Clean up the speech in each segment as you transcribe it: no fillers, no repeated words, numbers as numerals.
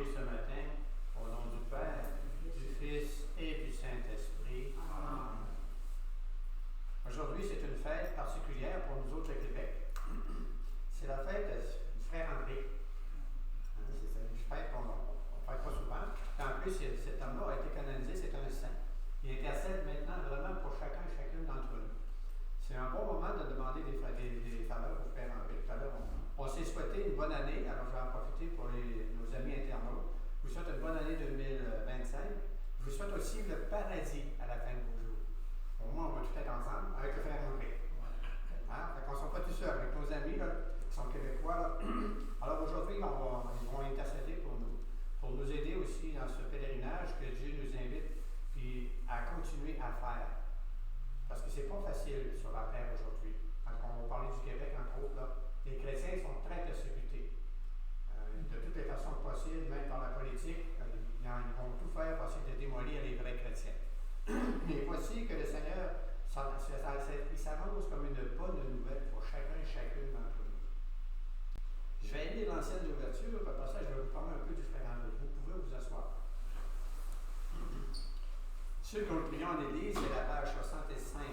loué ce matin, au nom du Père, du Fils et du Saint-Esprit. Amen. Aujourd'hui, c'est une fête particulière pour nous autres au Québec. C'est la fête du frère André. C'est une fête qu'on ne fête pas souvent. Et en plus, cet homme-là a été canonisé, c'est un saint. Il intercède maintenant vraiment pour chacun et chacune d'entre nous. C'est un bon moment de demander des faveurs au frère André. Tout à l'heure, on s'est souhaité une bonne année, alors je vais en profiter pour nos amis internautes. Je vous souhaite une bonne année 2025. Je vous souhaite aussi le paradis à la fin de vos jours. Au moins, on va tout être ensemble avec le frère André. Hein? Fait qu'on ne soit pas tout seul avec nos amis là, qui sont québécois. Là. Alors aujourd'hui, ils vont intercéder pour nous aider aussi dans ce pèlerinage que Dieu nous invite puis à continuer à faire. Parce que c'est pas facile sur la terre aujourd'hui. Quand on va parler du Québec, entre autres, là, les chrétiens sont très persécutés. De toutes les façons possibles, même dans la politique, ils vont tout faire pour essayer de démolir les vrais chrétiens. Mais voici que le Seigneur, il s'annonce comme une bonne nouvelle pour chacun et chacune d'entre nous. Je vais lire l'ancienne ouverture, après ça, je vais vous parler un peu du frère André. Vous pouvez vous asseoir. Ceux que nous prions en Église, c'est la page 65.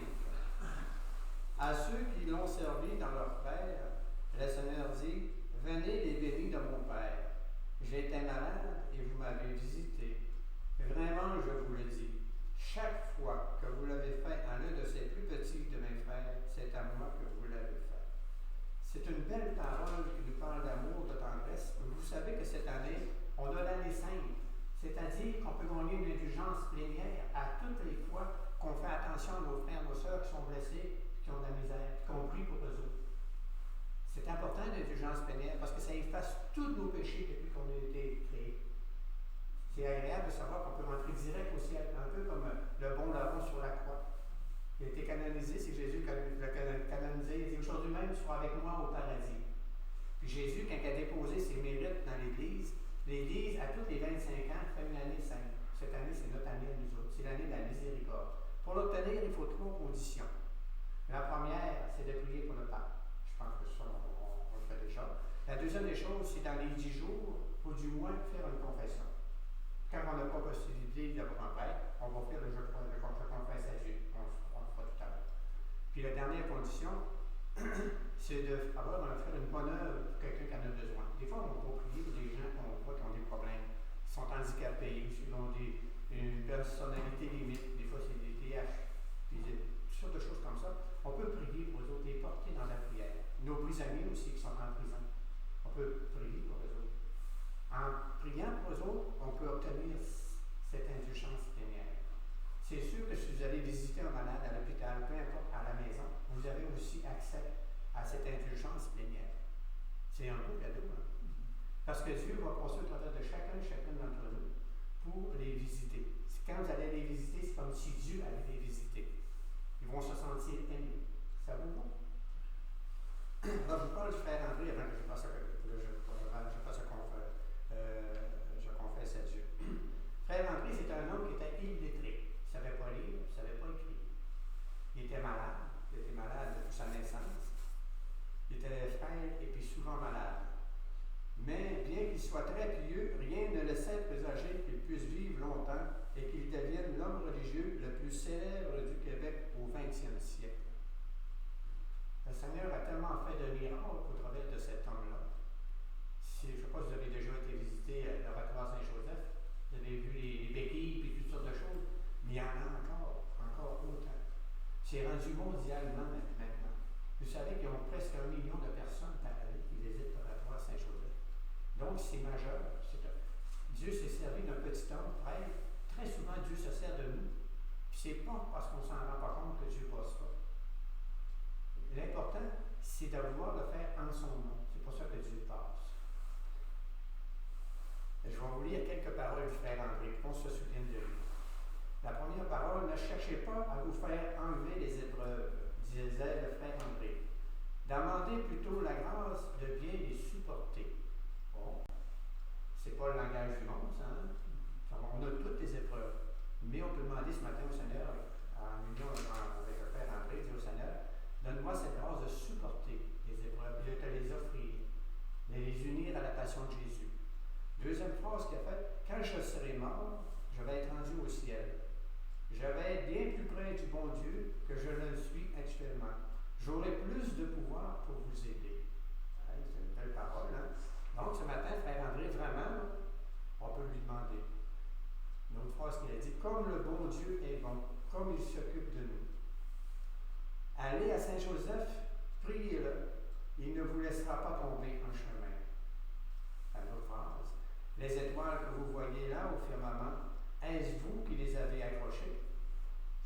À ceux qui l'ont servi dans leur Père, le Seigneur dit, « Venez les bénis de mon Père. J'étais malade et vous m'avez visité. Vraiment, je vous le dis, chaque fois que vous l'avez fait à l'un de ces plus petits de mes frères, c'est à moi que vous l'avez fait. » C'est une belle parole qui nous parle d'amour, de tendresse. Vous savez que cette année, on a l'année sainte, c'est-à-dire qu'on peut gagner une indulgence plénière à toutes les fois qu'on fait attention à nos frères, nos sœurs qui sont blessés, qui ont de la misère, qu'on prie pour eux autres. C'est important l'indulgence plénière parce que ça efface tous nos péchés depuis qu'on a été créés. C'est agréable de savoir qu'on peut rentrer direct au ciel, un peu comme le bon larron sur la croix. Il a été canonisé, c'est Jésus qui l'a canonisé. Il dit, aujourd'hui même, tu seras avec moi au paradis. Puis Jésus, quand il a déposé ses mérites dans l'Église, à tous les 25 ans, fait une année sainte. Cette année, c'est notre année à nous autres. C'est l'année de la miséricorde. Pour l'obtenir, il faut 3 conditions. La première, c'est de prier pour le pape. Je pense que ça, on le fait déjà. La deuxième des choses, c'est dans les 10 jours, il faut du moins faire une confession. Quand on n'a pas possibilité d'avoir un prêtre, on va faire le je confesse à Dieu. On le fera tout à l'heure. Puis la dernière condition, c'est de faire une bonne œuvre pour quelqu'un qui en a besoin. Des fois, on va prier pour des gens qu'on voit qui ont des problèmes, qui sont handicapés, qui ont une personnalité limite. Des fois, c'est des TH, puis toutes sortes de choses comme ça. On peut prier pour eux autres, les porter dans la prière. Nos prisonniers aussi qui sont en prison, on peut prier pour eux autres. En priant pour eux autres, on peut obtenir cette indulgence plénière. C'est sûr que si vous allez visiter un malade à l'hôpital, peu importe, à la maison, vous avez aussi accès à cette indulgence plénière. C'est un beau cadeau, hein? Parce que Dieu va passer au travers de chacun et chacune d'entre nous pour les visiter. Quand vous allez les visiter, c'est comme si Dieu allait les visiter. Ils vont se sentir aimés. Ça vous va? Alors, je vous parle du frère André avant que je fasse je confesse à Dieu. Frère André, c'est un homme qui était illettré. Il ne savait pas lire, il ne savait pas écrire. Il était malade depuis sa naissance. Il était frêle et puis souvent malade. Mais bien qu'il soit très pieux, rien ne laissait présager qu'il puisse vivre longtemps et qu'il devienne l'homme religieux le plus célèbre du Québec au 20e siècle. Le Seigneur a tellement fait de miracles au travers de cet homme-là. Je ne sais pas si vous avez déjà été visiter l'oratoire Saint-Joseph, vous avez vu les béquilles et toutes sortes de choses, mais il y en a encore autant. C'est rendu mondialement maintenant. Vous savez qu'ils ont presque 1 million de personnes par année qui visitent l'oratoire Saint-Joseph. Donc c'est majeur. Dieu s'est servi d'un petit homme prêtre. Très souvent, Dieu se sert de nous. Puis c'est pas parce qu'on ne s'en rend pas compte que Dieu passe pas. L'important, c'est de vouloir le faire en son nom. C'est pour ça que Dieu passe. Je vais vous lire quelques paroles du frère André, pour qu'on se souvienne de lui. La première parole, ne cherchez pas à vous faire enlever les épreuves, disait le frère André. Demandez plutôt la grâce de bien les supporter. Bon, c'est pas le langage du monde, ça, hein? On a toutes les épreuves. Mais on peut demander ce matin au Seigneur, en union avec le frère André, dire au Seigneur, donne-moi cette grâce de supporter les épreuves, et de te les offrir, de les unir à la passion de Jésus. Deuxième phrase qu'il a Dieu est bon, comme il s'occupe de nous. Allez à Saint-Joseph, priez-le, il ne vous laissera pas tomber en chemin. À l'autre phrase, les étoiles que vous voyez là au firmament, est-ce vous qui les avez accrochées?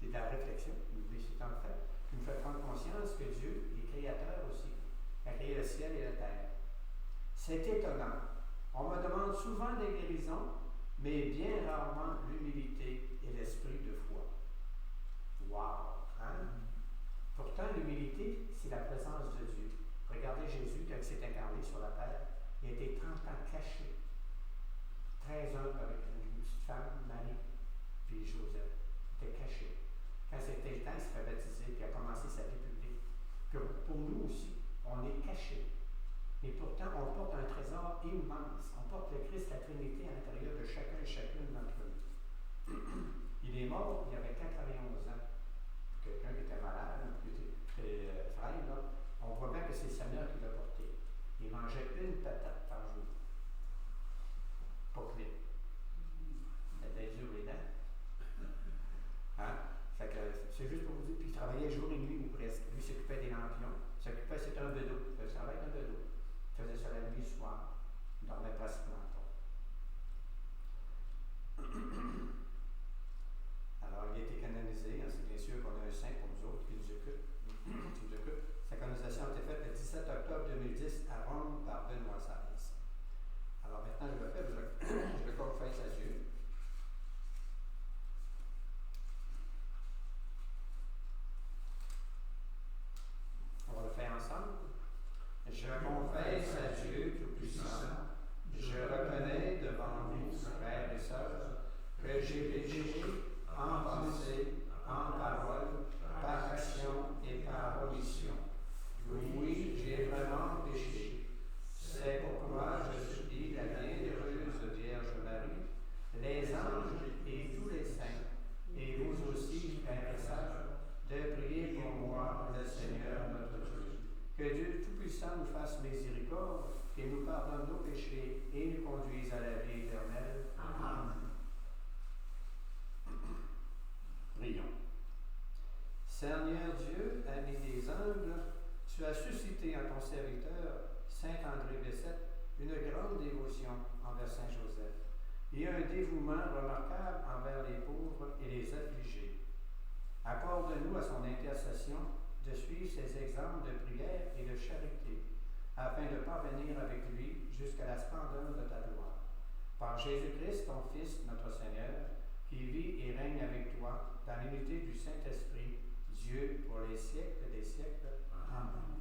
C'est de la réflexion, c'est en fait, qui nous fait prendre conscience que Dieu est créateur aussi. Il a créé le ciel et la terre. C'est étonnant. On me demande souvent des guérisons, mais bien rarement l'humilité et l'esprit de foi. Wow! Hein? Pourtant, l'humilité, c'est la présence de Dieu. Regardez Jésus, quand il s'est incarné sur la terre, il a été 30 ans caché. 13 ans avec une petite femme, Marie, puis Joseph. Il était caché. Quand c'était le temps, il s'est fait baptiser, puis il a commencé sa vie publique. Puis pour nous aussi, on est caché. Et pourtant, on porte un trésor immense. On porte le Christ, la Trinité, à l'intérieur de chacun et chacune d'entre nous. Il est mort, il avait 91 ans. Quelqu'un qui était malade, qui était frêle, là, on voit bien que c'est le Seigneur qui l'a porté. Il mangeait une patate par jour. Pas clé. Il avait dur les dents. Hein? Fait que c'est juste pour vous dire, puis il travaillait jour et nuit ou presque. Lui s'occupait des lampions, c'était un bedeau. Il travaillait d'un bedeau. Il faisait ça la nuit, le soir. Il dormait pratiquement pas. Alors, il a été canonisé. C'est bien sûr qu'on a un saint pour nous autres qui nous occupe. Sa canonisation a été faite le 17 octobre 2010 à Rome par Benoît XVI. Alors maintenant, je le fais, je le confesse à Dieu. On va le faire ensemble. Je confesse à Dieu Tout-Puissant, je reconnais devant vous, frères et sœurs, que j'ai péché en pensée, en parole, par action et par omission. Oui, j'ai vraiment péché. C'est pourquoi je supplie la bienheureuse Vierge Marie, les anges et tous les saints, et vous aussi, frères et sœurs, de prier pour moi, le Seigneur notre Dieu. Que Dieu Tout-Puissant nous fasse miséricorde et nous pardonne nos péchés et nous conduise à la vie éternelle. Amen. Prions. Seigneur Dieu, ami des humbles, tu as suscité en ton serviteur, Saint André Bessette, une grande dévotion envers Saint Joseph et un dévouement remarquable envers les pauvres et les affligés. Accorde-nous à son intercession de suivre ses exemples de prière et de charité, afin de parvenir avec lui jusqu'à la splendeur de ta gloire. Par Jésus-Christ, ton Fils, notre Seigneur, qui vit et règne avec toi dans l'unité du Saint-Esprit, Dieu pour les siècles des siècles. Amen.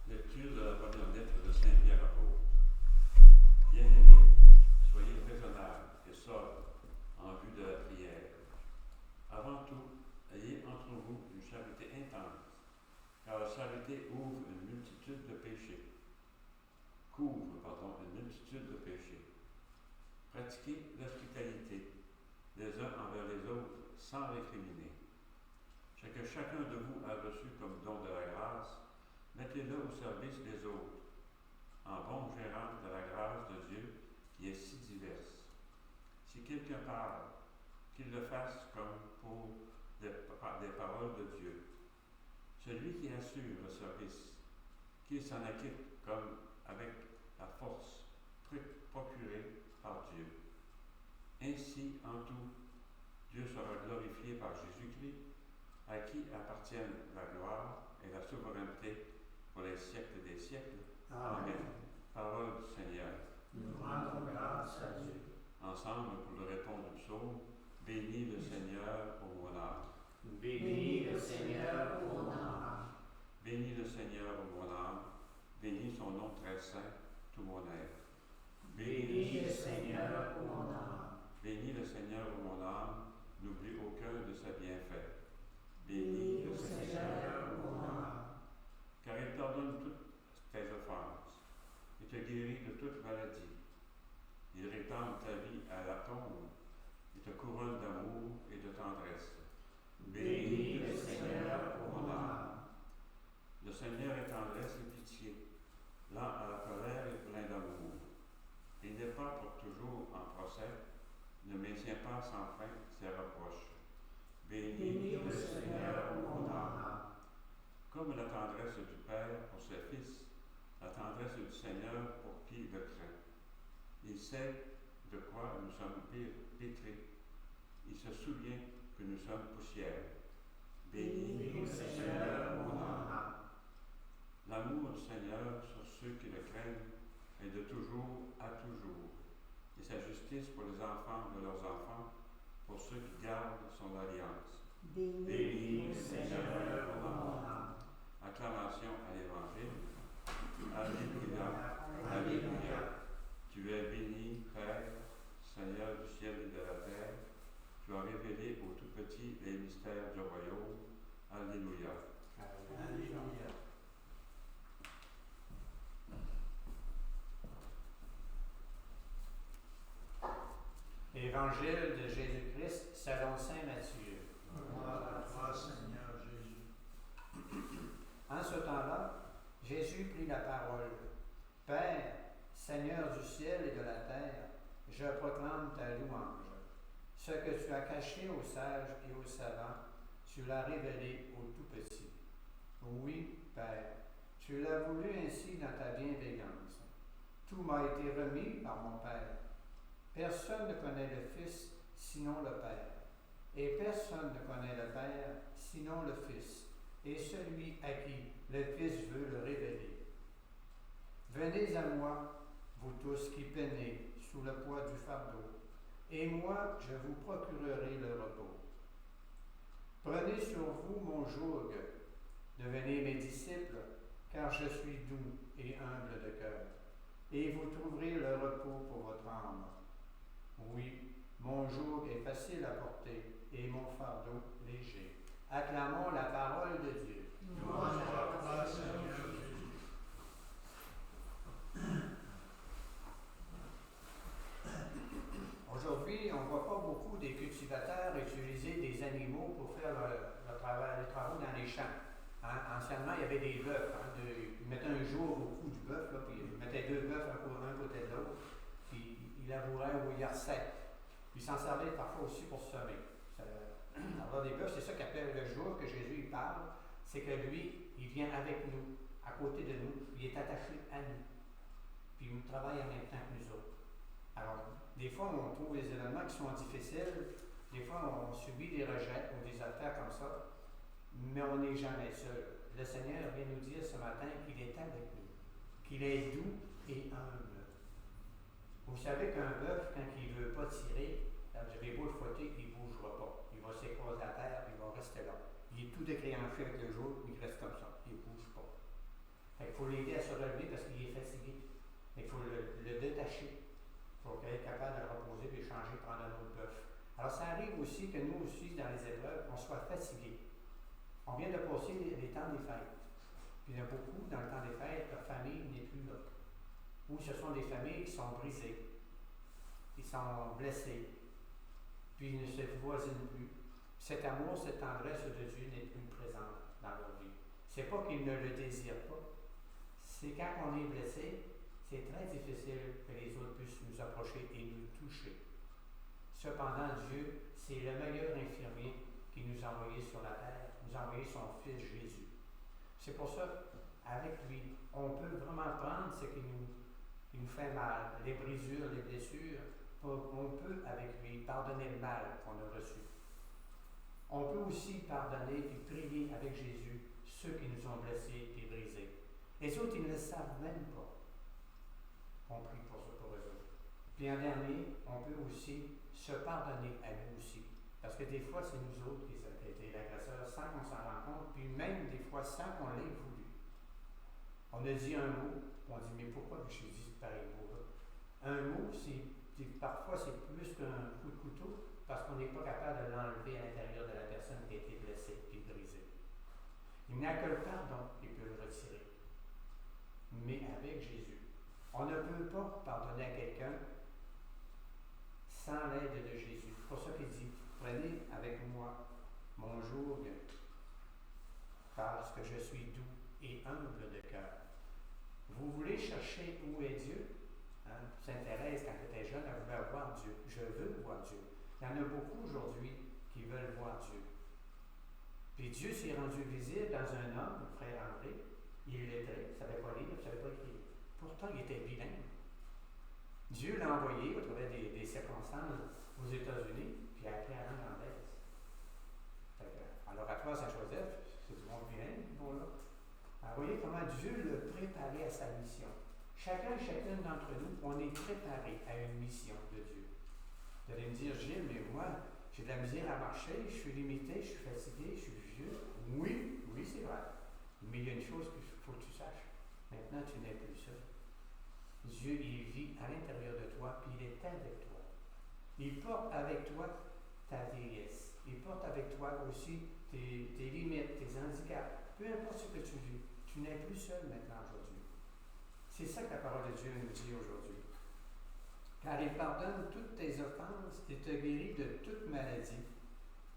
Lecture de la première lettre de Saint Pierre apôtre. Bien-aimés, soyez raisonnables et sobres en vue de la prière. Avant tout, ayez entre vous une charité intense, car la charité couvre une multitude de péchés. Pratiquez l'hospitalité les uns envers les autres sans récriminer. Ce que chacun de vous a reçu comme don de la grâce, mettez-le au service des autres, en bon gérant de la grâce de Dieu qui est si diverse. Si quelqu'un parle, qu'il le fasse comme pour des paroles de Dieu. Celui qui assure le service, qu'il s'en acquitte comme avec la force procurée par Dieu. Ainsi, en tout, Dieu sera glorifié par Jésus-Christ, à qui appartiennent la gloire et la souveraineté pour les siècles des siècles. Amen. Parole du Seigneur. Nous rendons grâce à Dieu. Ensemble, pour le répondre du psaume, bénis le Seigneur, ô mon âme. Bénis le Seigneur, ô mon âme. Bénis le Seigneur, ô mon âme. Bénis son nom très saint, tout mon être. Bénis le Seigneur, ô mon âme. Bénis le Seigneur, ô mon âme. N'oublie aucun de ses bienfaits. Bénis le Seigneur, ô mon âme. Car il pardonne toutes tes offenses et te guérit de toute maladie. Il rétend ta vie à la tombe et te couronne d'amour et de tendresse. Bénis le Seigneur, ô mon âme. comme la tendresse du Père pour ses fils, la tendresse du Seigneur pour qui le craint. Il sait de quoi nous sommes pétris. Il se souvient que nous sommes poussière. Béni le Seigneur, mon âme. L'amour du Seigneur sur ceux qui le craignent est de toujours à toujours, et sa justice pour les enfants de leurs enfants, pour ceux qui gardent son alliance. Béni le Seigneur, mon âme. Acclamation à l'Évangile. Alléluia, Alléluia. Tu es béni, Père, Seigneur du ciel et de la terre. Tu as révélé aux tout petits les mystères du royaume. Alléluia. Alléluia. Évangile de Jésus-Christ selon saint Matthieu. Gloire à toi, Seigneur Jésus. En ce temps-là, Jésus prit la parole. Père, Seigneur du ciel et de la terre, je proclame ta louange. Ce que tu as caché aux sages et aux savants, tu l'as révélé aux tout petits. Oui, Père, tu l'as voulu ainsi dans ta bienveillance. Tout m'a été remis par mon Père. Personne ne connaît le Fils sinon le Père, et personne ne connaît le Père sinon le Fils, et celui à qui le Fils veut le révéler. Venez à moi, vous tous qui peinez sous le poids du fardeau, et moi je vous procurerai le repos. Prenez sur vous mon joug, devenez mes disciples, car je suis doux et humble de cœur, et vous trouverez le repos pour votre âme. Oui, mon joug est facile à porter et mon fardeau léger. Acclamons la parole de Dieu. Gloire à toi, Seigneur Jésus. Aujourd'hui, on ne voit pas beaucoup des cultivateurs utiliser des animaux pour faire les travaux dans les champs. Hein? Anciennement, il y avait des bœufs. Ils mettaient un jour au cou du bœuf, puis ils mettaient deux bœufs un côté de l'autre, puis ils labouraient ou ils harçaient. Puis ils s'en servaient parfois aussi pour semer. Alors, des bœufs, c'est ça qu'appelle le jour que Jésus il parle, c'est que lui, il vient avec nous, à côté de nous, il est attaché à nous. Puis il travaille en même temps que nous autres. Alors, des fois, on trouve des événements qui sont difficiles, des fois, on subit des rejets ou des affaires comme ça, mais on n'est jamais seul. Le Seigneur vient nous dire ce matin qu'il est avec nous, qu'il est doux et humble. Vous savez qu'un bœuf, quand il ne veut pas tirer, vous avez beau le fouetter, il ne bougera pas. Il va s'écraser à terre, il va rester là. Il est tout déclenché avec le jour, il reste comme ça, il ne bouge pas. Il faut l'aider à se relever parce qu'il est fatigué. Il faut le détacher pour qu'il soit capable de le reposer et changer, prendre un autre bœuf. Alors ça arrive aussi que nous aussi, dans les épreuves, on soit fatigué. On vient de passer les temps des fêtes. Puis il y en a beaucoup, dans le temps des fêtes, leur famille n'est plus là. Ou ce sont des familles qui sont brisées, qui sont blessées, puis ils ne se voisinent plus. Cet amour, cette tendresse de Dieu n'est plus présente dans leur vie. C'est pas qu'ils ne le désirent pas, c'est quand on est blessé, c'est très difficile que les autres puissent nous approcher et nous toucher. Cependant, Dieu, c'est le meilleur infirmier qui nous a envoyés sur la terre, nous a envoyé son Fils Jésus. C'est pour ça, avec lui, on peut vraiment prendre ce qui nous fait mal, les brisures, les blessures. On peut, avec lui, pardonner le mal qu'on a reçu. On peut aussi pardonner et prier avec Jésus ceux qui nous ont blessés et brisés. Les autres, ils ne le savent même pas. On prie pour eux autres. Puis en dernier, on peut aussi se pardonner à nous aussi. Parce que des fois, c'est nous autres qui avons été l'agresseur sans qu'on s'en rende compte, puis même des fois sans qu'on l'ait voulu. On a dit un mot, puis on dit, mais pourquoi j'ai dit pareil mot-là? Un mot, parfois c'est plus qu'un coup de couteau, parce qu'on n'est pas capable de l'enlever à l'intérieur de la personne qui a été blessée et brisée. Il n'y a que le pardon qui peut le retirer. Mais avec Jésus, on ne peut pas pardonner à quelqu'un sans l'aide de Jésus. C'est pour ça qu'il dit, prenez avec moi mon joug, parce que je suis doux et humble de cœur. Vous voulez chercher où est Dieu? Sainte Thérèse, quand elle était jeune, elle voulait voir Dieu. Je veux voir Dieu. Il y en a beaucoup aujourd'hui qui veulent voir Dieu. Puis Dieu s'est rendu visible dans un homme, frère André. Il l'était, il ne savait pas lire, il ne savait pas écrire. Pourtant, il était bilingue. Dieu l'a envoyé au travers des circonstances aux États-Unis, puis il a appris la langue anglaise. À l'oratoire Saint-Joseph, c'est du monde bilingue, qui vont là. Alors, vous voyez comment Dieu l'a préparé à sa mission. Chacun et chacune d'entre nous, on est préparé à une mission de Dieu. Vous allez me dire, Gilles, mais moi, j'ai de la misère à marcher, je suis limité, je suis fatigué, je suis vieux. Oui, c'est vrai. Mais il y a une chose qu'il faut que tu saches. Maintenant, tu n'es plus seul. Dieu, il vit à l'intérieur de toi, puis il est avec toi. Il porte avec toi ta vieillesse. Il porte avec toi aussi tes limites, tes handicaps. Peu importe ce que tu vis, tu n'es plus seul maintenant aujourd'hui. C'est ça que la parole de Dieu nous dit aujourd'hui. Car il pardonne toutes tes offenses et te guérit de toute maladie.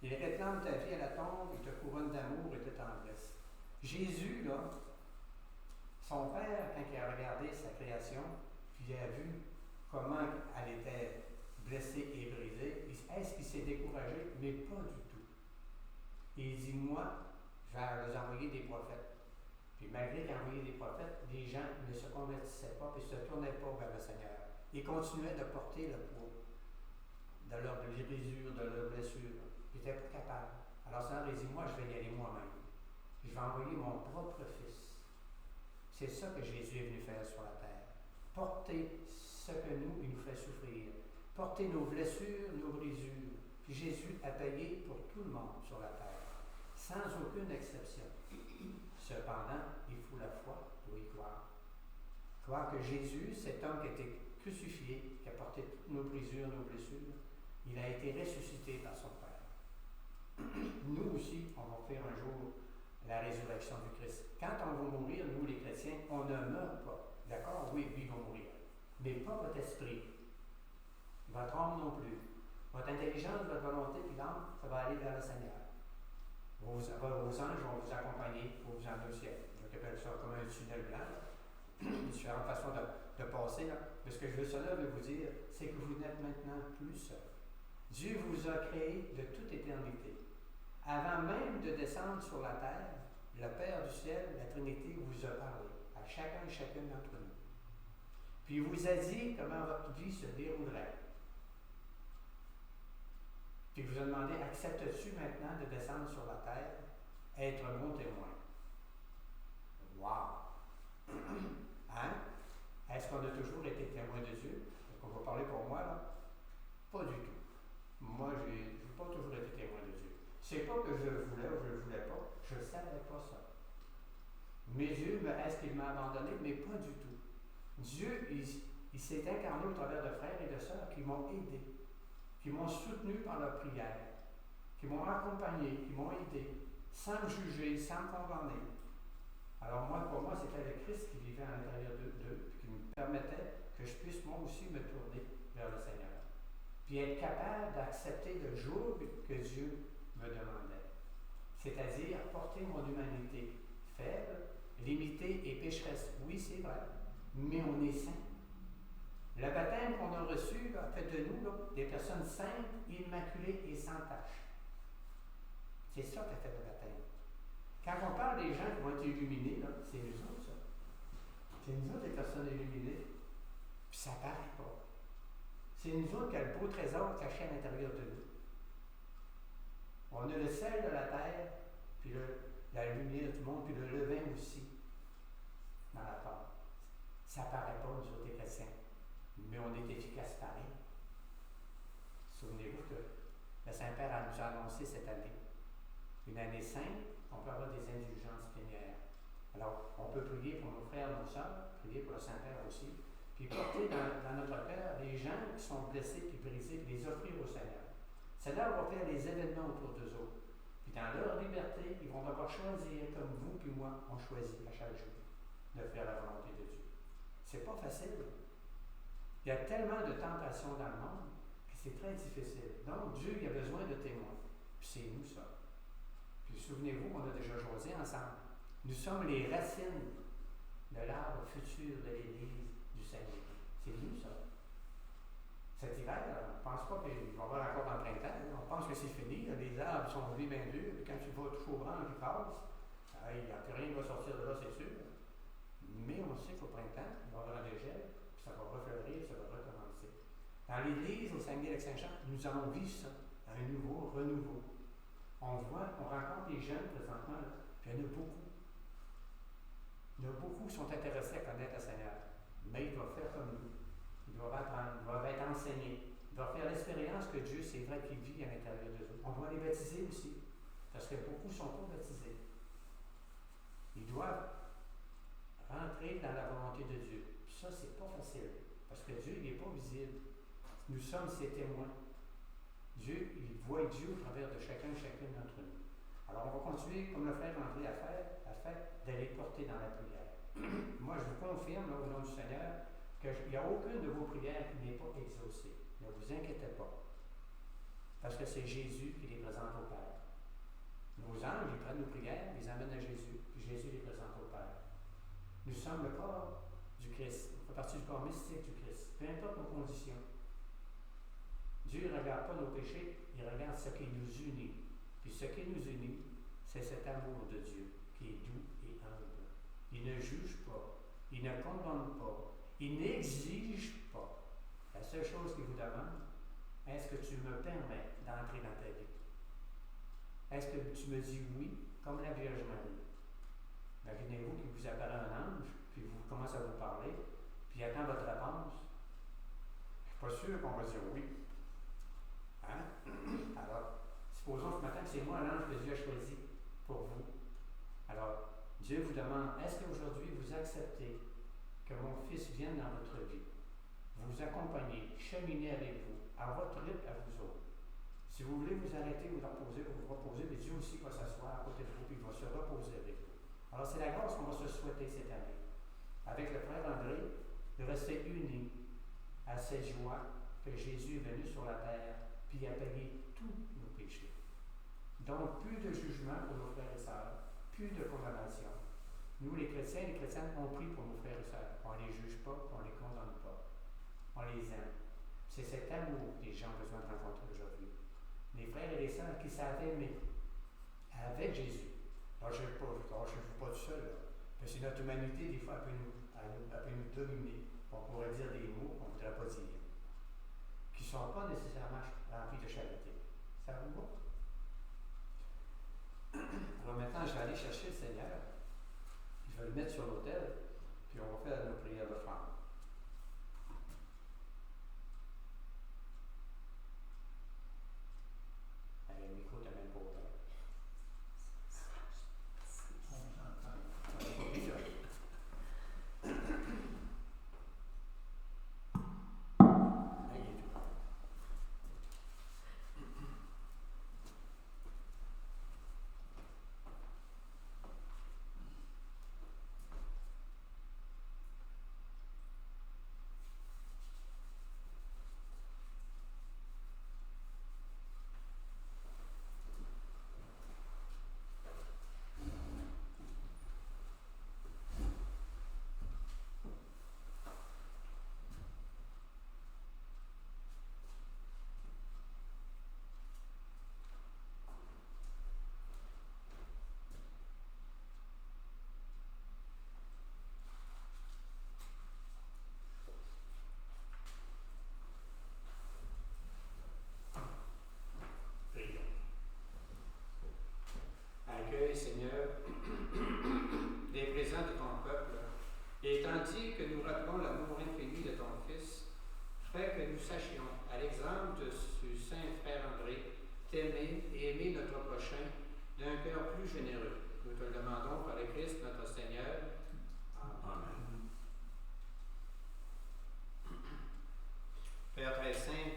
Il réclame ta vie à la tombe, il te couronne d'amour et de tendresse. Jésus, là, son Père, quand il a regardé sa création, puis il a vu comment elle était blessée et brisée, est-ce qu'il s'est découragé? Mais pas du tout. Et il dit, moi, je vais vous envoyer des prophètes. Puis malgré qu'il a envoyé des prophètes, les gens ne se convertissaient pas et ne se tournaient pas vers le Seigneur. Ils continuaient de porter le poids de leurs brisures, de leurs blessures. Ils n'étaient pas capables. Alors le Seigneur a dit, moi, je vais y aller moi-même. Je vais envoyer mon propre Fils. C'est ça que Jésus est venu faire sur la terre. Porter ce que nous, il nous fait souffrir. Porter nos blessures, nos brisures. Puis Jésus a payé pour tout le monde sur la terre, sans aucune exception. Cependant, il faut la foi pour y croire. Croire que Jésus, cet homme qui a été crucifié, qui a porté toutes nos brisures, nos blessures, il a été ressuscité par son Père. Nous aussi, on va faire un jour la résurrection du Christ. Quand on va mourir, nous les chrétiens, on ne meurt pas. D'accord? Oui, lui va mourir. Mais pas votre esprit. Votre âme non plus. Votre intelligence, votre volonté, puis l'âme, ça va aller vers le Seigneur. Vos anges vont vous accompagner pour vous emmener au ciel. Je appelle ça comme un tunnel blanc. Différentes façons de passer. Là. Mais ce que je veux cela veut vous dire, c'est que vous n'êtes maintenant plus seul. Dieu vous a créé de toute éternité. Avant même de descendre sur la terre, le Père du ciel, la Trinité, vous a parlé à chacun et chacune d'entre nous. Puis il vous a dit comment votre vie se déroulerait. Puis il vous a demandé, acceptes-tu maintenant de descendre sur la terre, être mon témoin? Wow! Hein? Est-ce qu'on a toujours été témoin de Dieu? Est-ce qu'on va parler pour moi, là? Pas du tout. Moi, je n'ai pas toujours été témoin de Dieu. C'est pas que je le voulais ou je ne le voulais pas, je ne savais pas ça. Mais Dieu, est-ce qu'il m'a abandonné? Mais pas du tout. Dieu, il s'est incarné au travers de frères et de sœurs qui m'ont aidé, qui m'ont soutenu par leur prière, qui m'ont accompagné, qui m'ont aidé, sans me juger, sans me condamner. Alors moi, pour moi, c'était le Christ qui vivait à l'intérieur d'eux, qui me permettait que je puisse moi aussi me tourner vers le Seigneur. Puis être capable d'accepter le jour que Dieu me demandait. C'est-à-dire porter mon humanité faible, limitée et pécheresse. Oui, c'est vrai, mais on est saints. Le baptême qu'on a reçu a fait de nous là, des personnes saintes, immaculées et sans tache. C'est ça qu'a fait le baptême. Quand on parle des gens qui vont être illuminés, là, c'est nous autres, ça. C'est nous autres, les personnes illuminées. Puis ça paraît pas. C'est nous autres qui avons le beau trésor caché à l'intérieur de nous. On a le sel de la terre, puis la lumière du monde, puis le levain aussi, dans la terre. Ça paraît pas, nous autres, les chrétiens. Mais on est efficace pareil. Souvenez-vous que le Saint-Père nous a annoncé cette année. Une année sainte, on peut avoir des indulgences plénières. Alors, on peut prier pour nos frères, nos sœurs, prier pour le Saint-Père aussi, puis porter dans notre cœur les gens qui sont blessés puis brisés, puis les offrir au Seigneur. Le Seigneur va faire des événements autour d'eux autres. Puis dans leur liberté, ils vont devoir choisir, comme vous puis moi, on choisit à chaque jour de faire la volonté de Dieu. C'est pas facile. Il y a tellement de tentations dans le monde que c'est très difficile. Donc, Dieu, il a besoin de témoins. Puis c'est nous, ça. Puis souvenez-vous, on a déjà choisi ensemble. Nous sommes les racines de l'arbre futur de l'Église du Seigneur. C'est nous, ça. cet hiver, on ne pense pas qu'il va y avoir encore un printemps. On pense que c'est fini. Les arbres sont gelés bien durs. Puis quand tu vas toucher aux branches qui passent, il n'y a plus rien qui va sortir de là, c'est sûr. Mais on sait qu'au printemps, il va y avoir un dégel, puis ça va refleurir, ça va recommencer. Dans l'Église, au Saguenay-Lac-Saint-Jean, nous allons vivre ça, un nouveau renouveau. On voit, on rencontre des jeunes présentement, là, puis il y en a beaucoup. Il y en a beaucoup qui sont intéressés à connaître le Seigneur. Mais ils doivent faire comme nous. Ils doivent apprendre, ils doivent être enseignés. Ils doivent faire l'expérience que Dieu, c'est vrai qu'il vit à l'intérieur d'eux. On doit les baptiser aussi, parce que beaucoup ne sont pas baptisés. Ils doivent rentrer dans la volonté de Dieu. Puis ça, c'est pas facile, parce que Dieu, il n'est pas visible. Nous sommes ses témoins. Dieu, il voit Dieu au travers de chacune d'entre nous. Alors, on va continuer, comme le frère André a fait, d'aller porter dans la prière. Moi, je vous confirme, là, au nom du Seigneur, qu'il n'y a aucune de vos prières qui n'est pas exaucée. Ne vous inquiétez pas. Parce que c'est Jésus qui les présente au Père. Nos anges, ils prennent nos prières, ils les amènent à Jésus, puis Jésus les présente au Père. Nous sommes le corps du Christ. On fait partie du corps mystique du Christ. Peu importe nos conditions. Dieu ne regarde pas nos péchés, il regarde ce qui nous unit. Puis ce qui nous unit, c'est cet amour de Dieu qui est doux et humble. Il ne juge pas, il ne condamne pas, il n'exige pas. La seule chose qu'il vous demande, est-ce que tu me permets d'entrer dans ta vie? Est-ce que tu me dis oui, comme la Vierge Marie? Imaginez-vous qu'il vous apparaît un ange, puis vous commencez à vous parler, puis il attend votre réponse. Je ne suis pas sûr qu'on va dire oui. Hein? Alors, supposons ce matin que c'est moi l'ange que Dieu a choisi pour vous. Alors, Dieu vous demande, est-ce qu'aujourd'hui vous acceptez que mon Fils vienne dans votre vie, vous accompagner, cheminer avec vous, à votre rythme, à vous autres? Si vous voulez vous arrêter, vous reposer, mais Dieu aussi va s'asseoir à côté de vous, puis il va se reposer avec vous. Alors, c'est la grâce qu'on va se souhaiter cette année. Avec le frère André, de rester unis à cette joie que Jésus est venu sur la terre, puis a payé tous nos péchés. Donc, plus de jugement pour nos frères et sœurs, plus de condamnation. Nous, les chrétiennes, on prie pour nos frères et sœurs. On ne les juge pas, on ne les condamne pas. On les aime. C'est cet amour que les gens ont besoin de rencontrer aujourd'hui. Les frères et les sœurs qui savent aimer avec Jésus. Lâchez-vous pas tout seul, là. Parce que notre humanité, des fois, elle peut nous dominer. On pourrait dire des mots qu'on ne voudrait pas dire, qui ne sont pas nécessairement remplis de charité. Ça vous va? Alors maintenant, je vais aller chercher le Seigneur. Je vais le mettre sur l'autel, puis on va faire nos prières d'offrande. Le micro n'est même pas ouvert. On s'entend. Accueille, Seigneur, les présents de ton peuple, et tandis que nous rappelons l'amour infini de ton Fils, fais que nous sachions, à l'exemple du saint frère André, t'aimer et aimer notre prochain d'un cœur plus généreux. Nous te le demandons par le Christ notre Seigneur. Amen. Père très saint,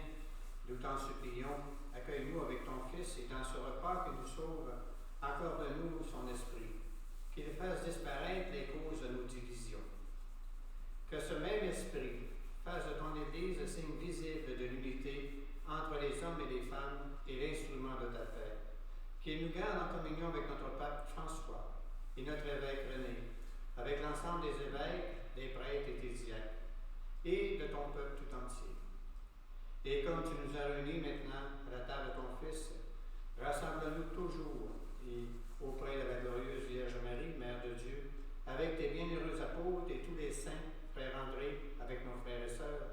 nous t'en supplions, accueille-nous avec ton Fils et dans ce repas que nous sauve, accorde-nous son esprit, qu'il fasse disparaître les causes de nos divisions. Que ce même esprit fasse de ton Église le signe visible de l'unité entre les hommes et les femmes et l'instrument de ta paix. Qu'il nous garde en communion avec notre pape François et notre évêque René, avec l'ensemble des évêques, des prêtres et des diacres, et de ton peuple tout entier. avec tes bienheureux apôtres et tous les saints, frère André, avec nos frères et sœurs,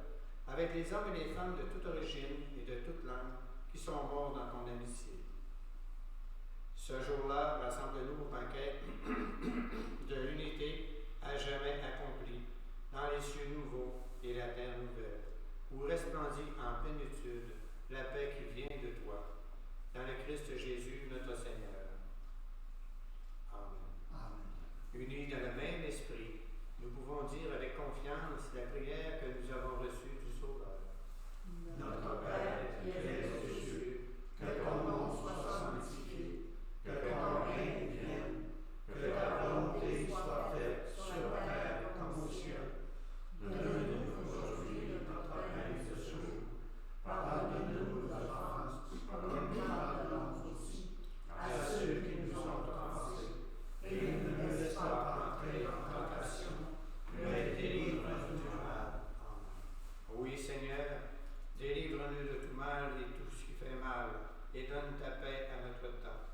avec les hommes et les femmes de toute origine et de toute langue qui sont morts dans ton amitié. Ce jour-là, rassemble-nous au banquet de l'unité à jamais accomplie, dans les cieux nouveaux et la terre nouvelle, où resplendit en plénitude la paix qui vient de toi, dans le Christ Jésus, notre Seigneur. Amen. Amen. Unis dans le même esprit, nous pouvons dire avec confiance la prière que nous avons reçue du Sauveur. Notre Père qui es aux cieux, que ton nom soit sanctifié, que ton règne vienne, que ta volonté soit faite sur la terre comme au ciel. Donne-nous aujourd'hui notre pain de ce jour. Pardonne-nous nos offenses, comme nous pardonnons aussi à ceux qui nous ont offensés. Et ne nous laisse pas entrer en tentation, mais délivre-nous du mal. Amen. Oui, Seigneur, délivre-nous de tout mal et tout ce qui fait mal, et donne ta paix à notre temps.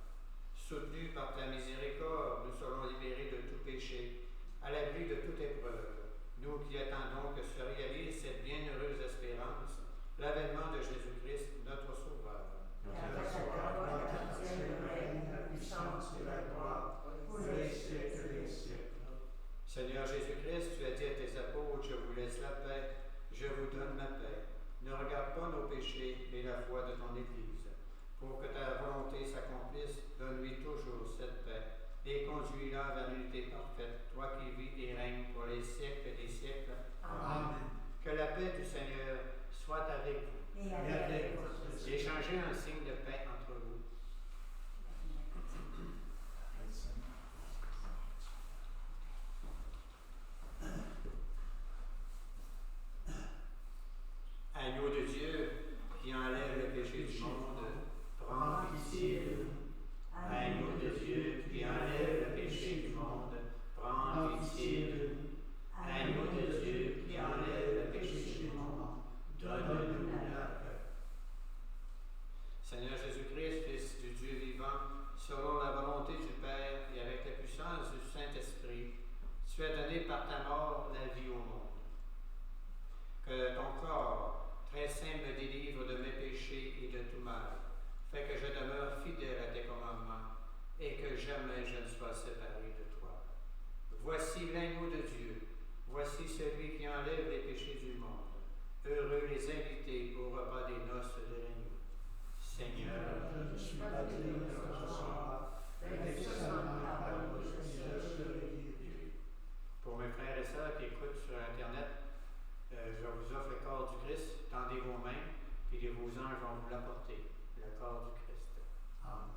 Soutenus par ta miséricorde, nous serons libérés de tout péché, à l'abri de toute épreuve. Nous qui attendons que se réalise cette bienheureuse espérance, l'avènement de Jésus-Christ, notre Sauveur. Et avec ta parole appartient le règne, la puissance et la gloire, pour les siècles des siècles. Seigneur Jésus-Christ, tu as dit à tes apôtres, je vous laisse la paix, je vous donne ma paix. Ne regarde pas nos péchés, mais la foi de ton Église. Pour que ta volonté s'accomplisse, donne-lui toujours cette paix et conduis-la vers l'unité parfaite, toi qui vis et règnes pour les siècles des siècles. Amen. Que la paix du Seigneur soit avec vous. Et avec votre esprit. Échangez un signe de paix entre vous. Agneau de Dieu qui enlève le péché du monde, prends pitié de nous. Agneau de Dieu qui enlève le péché du monde, prends pitié de nous. Agneau de Dieu qui enlève le péché du monde, donne-nous la paix. Seigneur Jésus-Christ, Fils du Dieu vivant, selon la volonté du Père et avec la puissance du Saint-Esprit, tu as donné par ta mort la vie au monde. Que ton corps, très saint, me délivre de mes péchés et de tout mal. Fais que je demeure fidèle à tes commandements et que jamais je ne sois séparé de toi. Voici l'agneau de Dieu. Voici celui qui enlève les péchés du monde. Heureux les invités au repas des noces de l'agneau. Seigneur, Je ne suis pas digne de recevoir, mais seulement la parole de Seigneur serait guéri. pour mes frères et sœurs qui écoutent sur Internet, je vous offre le corps du Christ. Tendez vos mains, puis vos anges vont vous l'apporter. Le corps du Christ. Amen.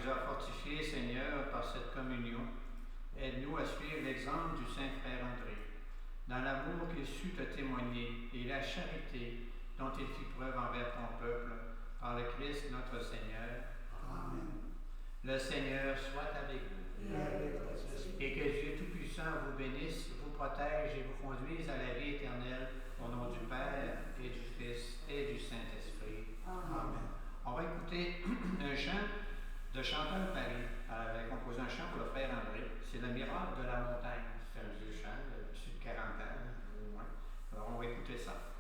nous as fortifiés, Seigneur, par cette communion. Aide-nous à suivre l'exemple du Saint Frère André, dans l'amour qu'il sut te témoigner et la charité dont il fit preuve envers ton peuple, par le Christ notre Seigneur. Amen. Le Seigneur soit avec vous. Et avec votre esprit. Et que Dieu Tout-Puissant vous bénisse, vous protège et vous conduise à la vie éternelle, au nom du Père et du Fils et du Saint-Esprit. Amen. On va écouter un chant de Chantal Paris. Elle avait composé un chant pour le frère André. C'est le miracle de la montagne. C'est un vieux chant, de plus de 40 ans, au moins. Alors on va écouter ça.